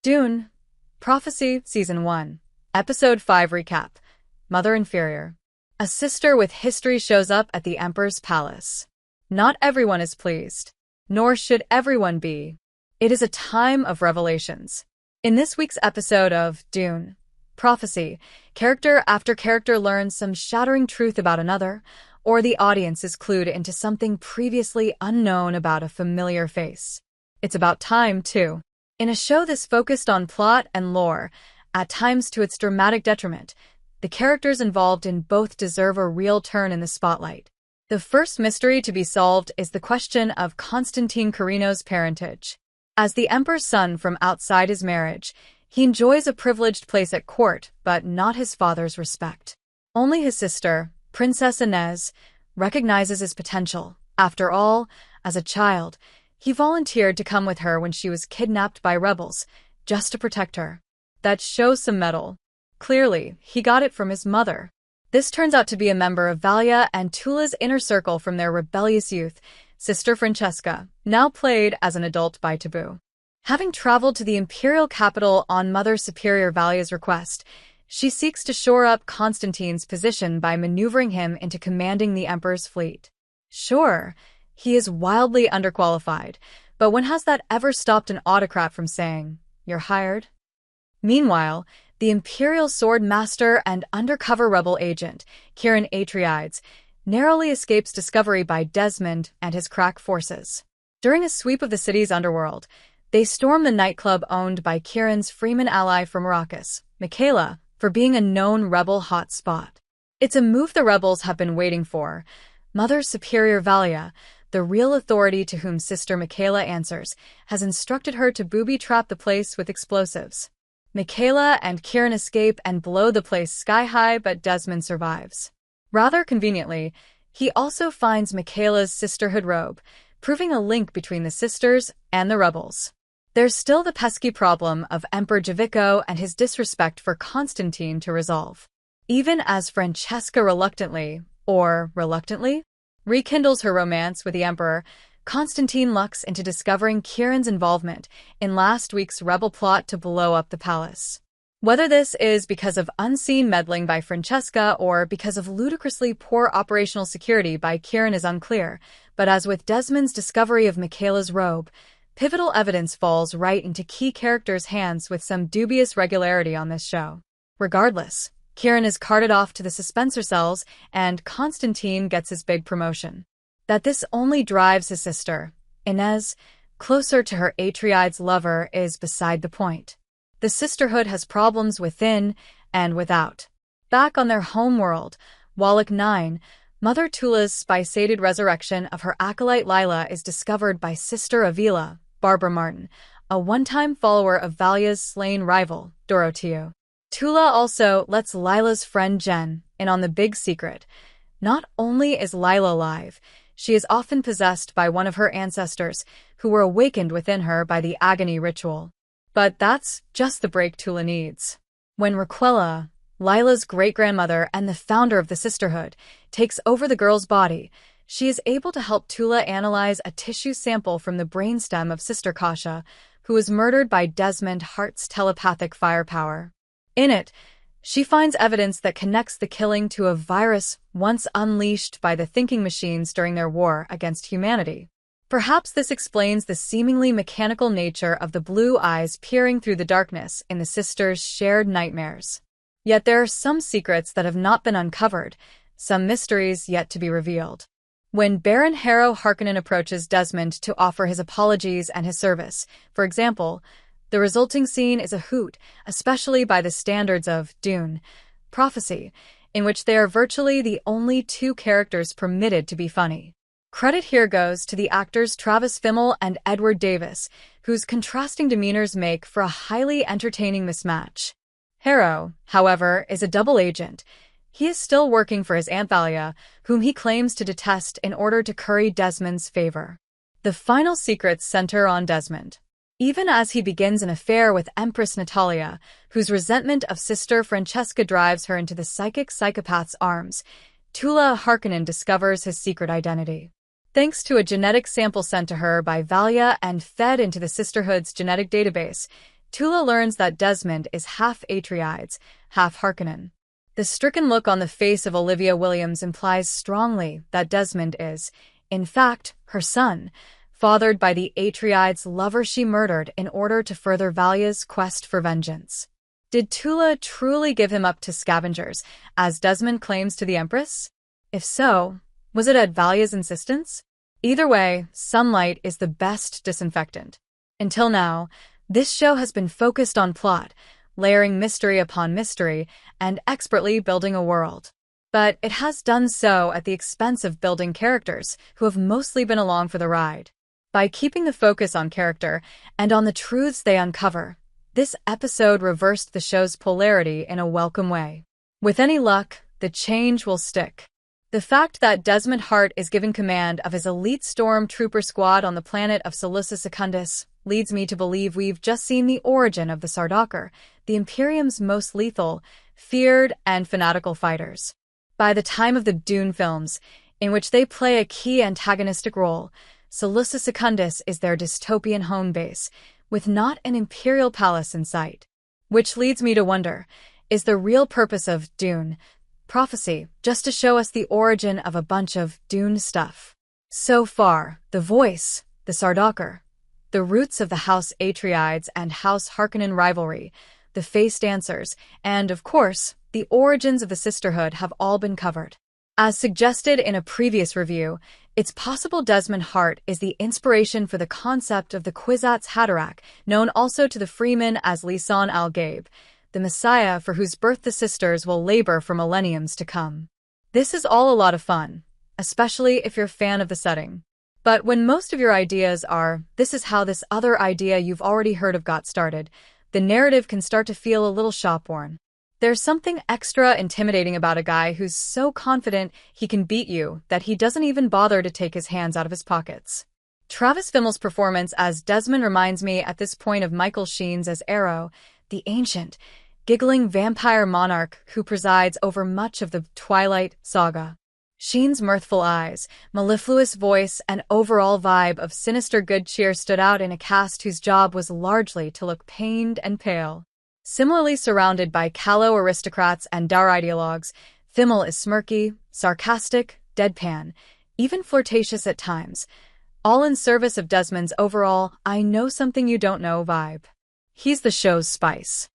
Dune, Prophecy, Season 1, Episode 5 Recap, Mother Inferior. A sister with history shows up at the Emperor's palace. Not everyone is pleased, nor should everyone be. It is a time of revelations. In this week's episode of Dune, Prophecy, character after character learns some shattering truth about another, or the audience is clued into something previously unknown about a familiar face. It's about time, too. In a show this focused on plot and lore, at times to its dramatic detriment, the characters involved in both deserve a real turn in the spotlight. The first mystery to be solved is the question of Constantine Corrino's parentage. As the Emperor's son from outside his marriage, he enjoys a privileged place at court, but not his father's respect. Only his sister, Princess Inez, recognizes his potential. After all, as a child, he volunteered to come with her when she was kidnapped by rebels, just to protect her. That shows some mettle. Clearly, he got it from his mother. This turns out to be a member of Valia and Tula's inner circle from their rebellious youth, Sister Francesca, now played as an adult by Taboo. Having traveled to the imperial capital on Mother Superior Valia's request, she seeks to shore up Constantine's position by maneuvering him into commanding the Emperor's fleet. Sure, he is wildly underqualified, but when has that ever stopped an autocrat from saying, "You're hired"? Meanwhile, the Imperial sword master and undercover rebel agent, Kieran Atreides, narrowly escapes discovery by Desmond and his crack forces. During a sweep of the city's underworld, they storm the nightclub owned by Kieran's Freeman ally from Arrakis, Michaela, for being a known rebel hotspot. It's a move the rebels have been waiting for. Mother Superior Valia, the real authority to whom Sister Michaela answers, has instructed her to booby-trap the place with explosives. Michaela and Kieran escape and blow the place sky-high, but Desmond survives. Rather conveniently, he also finds Michaela's Sisterhood robe, proving a link between the sisters and the rebels. There's still the pesky problem of Emperor Javico and his disrespect for Constantine to resolve. Even as Francesca reluctantly, rekindles her romance with the Emperor, Constantine lucks into discovering Kieran's involvement in last week's rebel plot to blow up the palace. Whether this is because of unseen meddling by Francesca or because of ludicrously poor operational security by Kieran is unclear, but as with Desmond's discovery of Michaela's robe, pivotal evidence falls right into key characters' hands with some dubious regularity on this show. Regardless, Kieran is carted off to the suspensor cells, and Constantine gets his big promotion. That this only drives his sister, Inez, closer to her Atreides lover is beside the point. The Sisterhood has problems within and without. Back on their home world, Wallach 9, Mother Tula's spice-sated resurrection of her acolyte Lila is discovered by Sister Avila, Barbara Martin, a one-time follower of Valia's slain rival, Doroteo. Tula also lets Lila's friend Jen in on the big secret. Not only is Lila alive, she is often possessed by one of her ancestors who were awakened within her by the agony ritual. But that's just the break Tula needs. When Raquella, Lila's great-grandmother and the founder of the Sisterhood, takes over the girl's body, she is able to help Tula analyze a tissue sample from the brainstem of Sister Kasha, who was murdered by Desmond Hart's telepathic firepower. In it, she finds evidence that connects the killing to a virus once unleashed by the thinking machines during their war against humanity. Perhaps this explains the seemingly mechanical nature of the blue eyes peering through the darkness in the sisters' shared nightmares. Yet there are some secrets that have not been uncovered, some mysteries yet to be revealed. When Baron Harrow Harkonnen approaches Desmond to offer his apologies and his service, for example, the resulting scene is a hoot, especially by the standards of Dune, Prophecy, in which they are virtually the only two characters permitted to be funny. Credit here goes to the actors Travis Fimmel and Edward Davis, whose contrasting demeanors make for a highly entertaining mismatch. Harrow, however, is a double agent. He is still working for his Aunt Valia, whom he claims to detest in order to curry Desmond's favor. The final secrets center on Desmond. Even as he begins an affair with Empress Natalya, whose resentment of Sister Francesca drives her into the psychic psychopath's arms, Tula Harkonnen discovers his secret identity. Thanks to a genetic sample sent to her by Valia and fed into the Sisterhood's genetic database, Tula learns that Desmond is half Atreides, half Harkonnen. The stricken look on the face of Olivia Williams implies strongly that Desmond is, in fact, her son, fathered by the Atreides lover she murdered in order to further Valia's quest for vengeance. Did Tula truly give him up to scavengers, as Desmond claims to the Empress? If so, was it at Valia's insistence? Either way, sunlight is the best disinfectant. Until now, this show has been focused on plot, layering mystery upon mystery, and expertly building a world. But it has done so at the expense of building characters who have mostly been along for the ride. By keeping the focus on character and on the truths they uncover, this episode reversed the show's polarity in a welcome way. With any luck, the change will stick. The fact that Desmond Hart is given command of his elite stormtrooper squad on the planet of Salissa Secundus leads me to believe we've just seen the origin of the Sardaukar, the Imperium's most lethal, feared, and fanatical fighters. By the time of the Dune films, in which they play a key antagonistic role, Salissa Secundus is their dystopian home base, with not an imperial palace in sight. Which leads me to wonder, is the real purpose of Dune prophecy just to show us the origin of a bunch of Dune stuff? So far, the voice, the Sardaukar, the roots of the House Atreides and House Harkonnen rivalry, the face dancers, and, of course, the origins of the Sisterhood have all been covered. As suggested in a previous review, it's possible Desmond Hart is the inspiration for the concept of the Kwisatz Haderach, known also to the Freemen as Lisan al-Gaib, the Messiah for whose birth the sisters will labor for millenniums to come. This is all a lot of fun, especially if you're a fan of the setting. But when most of your ideas are, this is how this other idea you've already heard of got started, the narrative can start to feel a little shop-worn. There's something extra intimidating about a guy who's so confident he can beat you that he doesn't even bother to take his hands out of his pockets. Travis Fimmel's performance as Desmond reminds me at this point of Michael Sheen's as Arrow, the ancient, giggling vampire monarch who presides over much of the Twilight saga. Sheen's mirthful eyes, mellifluous voice, and overall vibe of sinister good cheer stood out in a cast whose job was largely to look pained and pale. Similarly surrounded by callow aristocrats and dour ideologues, Fimmel is smirky, sarcastic, deadpan, even flirtatious at times, all in service of Desmond's overall I know something you don't know vibe. He's the show's spice.